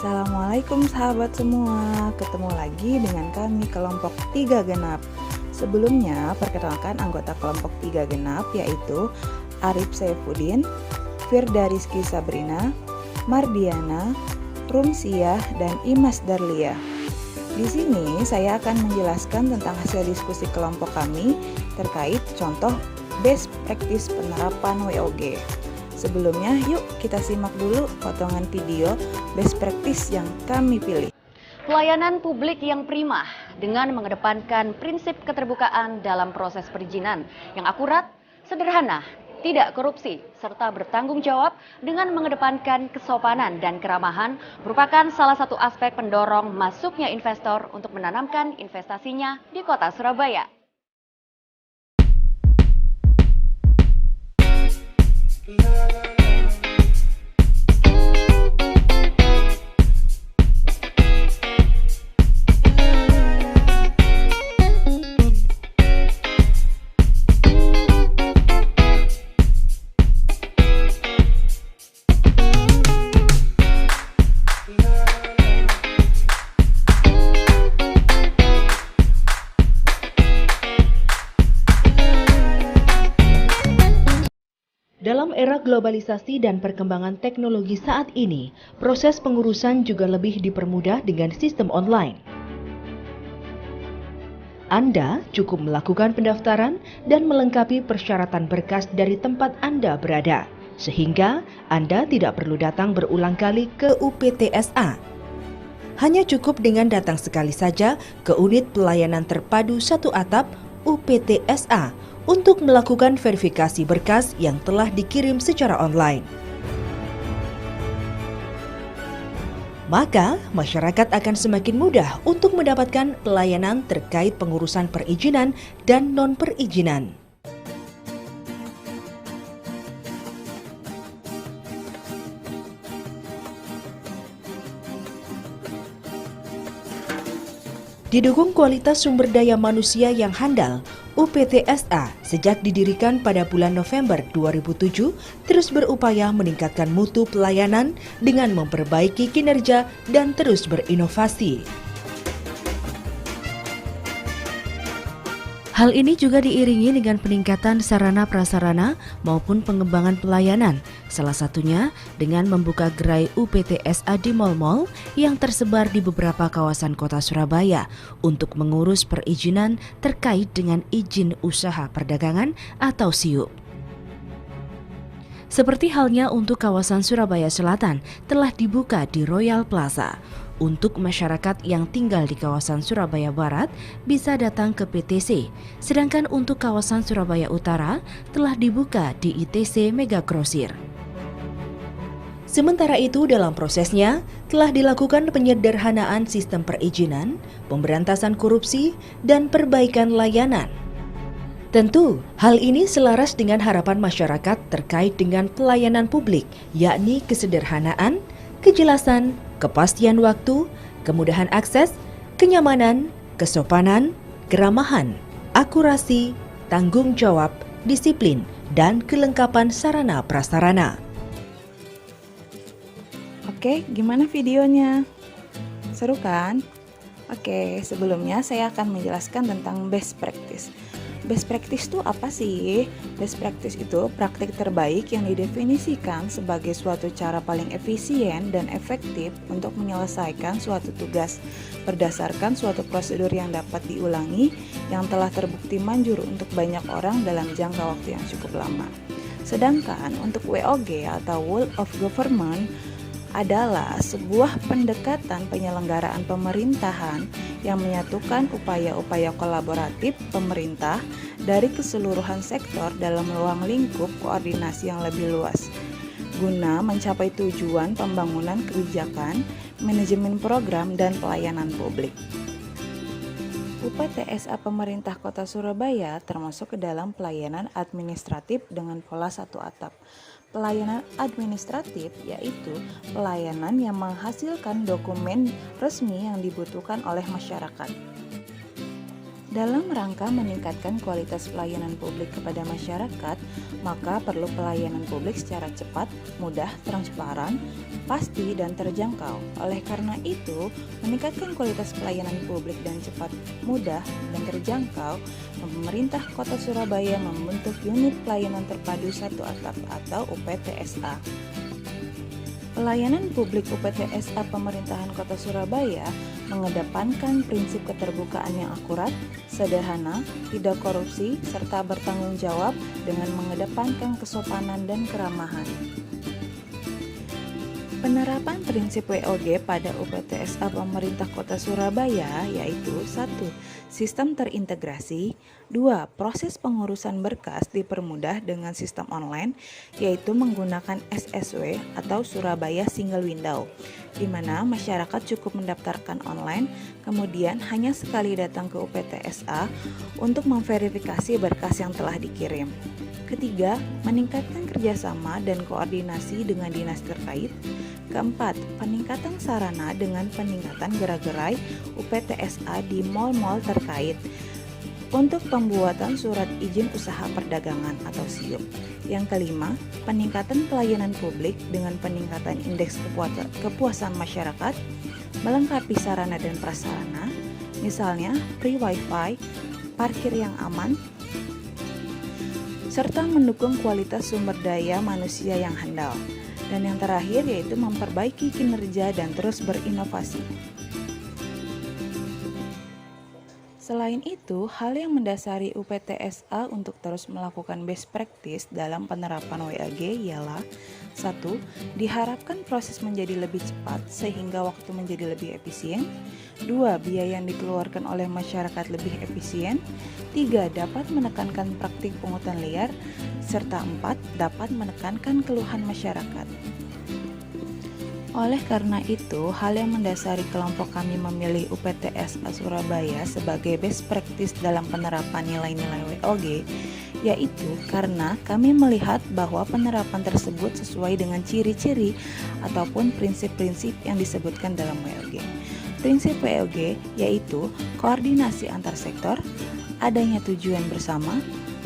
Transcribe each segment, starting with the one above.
Assalamualaikum sahabat semua, ketemu lagi dengan kami kelompok 3 genap. Sebelumnya perkenalkan anggota kelompok 3 genap yaitu Arif Saifuddin, Firda Rizky Sabrina, Mardiana, Rumsiyah, dan Imas Darlia. Di sini saya akan menjelaskan tentang hasil diskusi kelompok kami terkait contoh best practice penerapan WOG. Sebelumnya, yuk kita simak dulu potongan video best practice yang kami pilih. Pelayanan publik yang prima dengan mengedepankan prinsip keterbukaan dalam proses perizinan yang akurat, sederhana, tidak korupsi, serta bertanggung jawab dengan mengedepankan kesopanan dan keramahan merupakan salah satu aspek pendorong masuknya investor untuk menanamkan investasinya di kota Surabaya. Dalam era globalisasi dan perkembangan teknologi saat ini, proses pengurusan juga lebih dipermudah dengan sistem online. Anda cukup melakukan pendaftaran dan melengkapi persyaratan berkas dari tempat Anda berada, sehingga Anda tidak perlu datang berulang kali ke UPTSA. Hanya cukup dengan datang sekali saja ke unit pelayanan terpadu satu atap UPTSA untuk melakukan verifikasi berkas yang telah dikirim secara online. Maka, masyarakat akan semakin mudah untuk mendapatkan pelayanan terkait pengurusan perizinan dan non-perizinan. Didukung kualitas sumber daya manusia yang handal, UPTSA sejak didirikan pada bulan November 2007 terus berupaya meningkatkan mutu pelayanan dengan memperbaiki kinerja dan terus berinovasi. Hal ini juga diiringi dengan peningkatan sarana prasarana maupun pengembangan pelayanan, salah satunya dengan membuka gerai UPTSA di mal-mal yang tersebar di beberapa kawasan kota Surabaya untuk mengurus perizinan terkait dengan izin usaha perdagangan atau SIUP. Seperti halnya untuk kawasan Surabaya Selatan telah dibuka di Royal Plaza. Untuk masyarakat yang tinggal di kawasan Surabaya Barat bisa datang ke PTC, sedangkan untuk kawasan Surabaya Utara telah dibuka di ITC Mega Grosir. Sementara itu dalam prosesnya telah dilakukan penyederhanaan sistem perizinan, pemberantasan korupsi, dan perbaikan layanan. Tentu, hal ini selaras dengan harapan masyarakat terkait dengan pelayanan publik, yakni kesederhanaan, kejelasan, kepastian waktu, kemudahan akses, kenyamanan, kesopanan, keramahan, akurasi, tanggung jawab, disiplin, dan kelengkapan sarana prasarana. Oke, gimana videonya? Seru kan? Oke, sebelumnya saya akan menjelaskan tentang best practice. Best practice itu apa sih? Best practice itu praktik terbaik yang didefinisikan sebagai suatu cara paling efisien dan efektif untuk menyelesaikan suatu tugas berdasarkan suatu prosedur yang dapat diulangi yang telah terbukti manjur untuk banyak orang dalam jangka waktu yang cukup lama. Sedangkan untuk WOG atau Whole of Government adalah sebuah pendekatan penyelenggaraan pemerintahan yang menyatukan upaya-upaya kolaboratif pemerintah dari keseluruhan sektor dalam ruang lingkup koordinasi yang lebih luas, guna mencapai tujuan pembangunan kebijakan, manajemen program, dan pelayanan publik. UPTSA Pemerintah Kota Surabaya termasuk ke dalam pelayanan administratif dengan pola satu atap. Pelayanan administratif yaitu pelayanan yang menghasilkan dokumen resmi yang dibutuhkan oleh masyarakat. Dalam rangka meningkatkan kualitas pelayanan publik kepada masyarakat, maka perlu pelayanan publik secara cepat, mudah, transparan, pasti, dan terjangkau. Oleh karena itu, meningkatkan kualitas pelayanan publik dan cepat, mudah, dan terjangkau, pemerintah Kota Surabaya membentuk Unit Pelayanan Terpadu Satu Atap atau UPTSA. Pelayanan publik UPTSA Pemerintahan Kota Surabaya mengedepankan prinsip keterbukaan yang akurat, sederhana, tidak korupsi, serta bertanggung jawab dengan mengedepankan kesopanan dan keramahan. Penerapan prinsip WOG pada UPTSA Pemerintah Kota Surabaya yaitu 1. Sistem terintegrasi. 2. Proses pengurusan berkas dipermudah dengan sistem online yaitu menggunakan SSW atau Surabaya Single Window, di mana masyarakat cukup mendaftarkan online, kemudian hanya sekali datang ke UPTSA untuk memverifikasi berkas yang telah dikirim. Ketiga, meningkatkan kerjasama dan koordinasi dengan dinas terkait. Keempat, peningkatan sarana dengan peningkatan gerai-gerai UPTSA di mal-mal terkait untuk pembuatan surat izin usaha perdagangan atau SIUP. Yang kelima, peningkatan pelayanan publik dengan peningkatan indeks kepuasan masyarakat, melengkapi sarana dan prasarana, misalnya free wifi, parkir yang aman, serta mendukung kualitas sumber daya manusia yang handal. Dan yang terakhir yaitu memperbaiki kinerja dan terus berinovasi. Selain itu, hal yang mendasari UPTSA untuk terus melakukan best practice dalam penerapan WAG ialah 1. Diharapkan proses menjadi lebih cepat sehingga waktu menjadi lebih efisien. 2. Biaya yang dikeluarkan oleh masyarakat lebih efisien. 3. Dapat menekankan praktik pungutan liar. Serta 4. Dapat menekankan keluhan masyarakat. Oleh karena itu, hal yang mendasari kelompok kami memilih UPTSA Surabaya sebagai best practice dalam penerapan nilai-nilai WOG, yaitu karena kami melihat bahwa penerapan tersebut sesuai dengan ciri-ciri ataupun prinsip-prinsip yang disebutkan dalam WOG. Prinsip WOG yaitu koordinasi antar sektor, adanya tujuan bersama,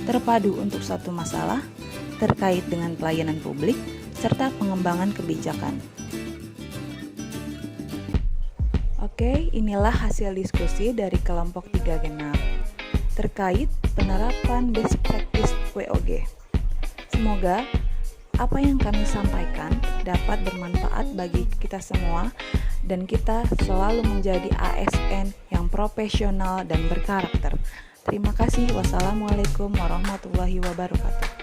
terpadu untuk satu masalah, terkait dengan pelayanan publik, serta pengembangan kebijakan. Oke, inilah hasil diskusi dari kelompok 3 genap terkait penerapan best practice WOG. Semoga apa yang kami sampaikan dapat bermanfaat bagi kita semua dan kita selalu menjadi ASN yang profesional dan berkarakter. Terima kasih. Wassalamualaikum warahmatullahi wabarakatuh.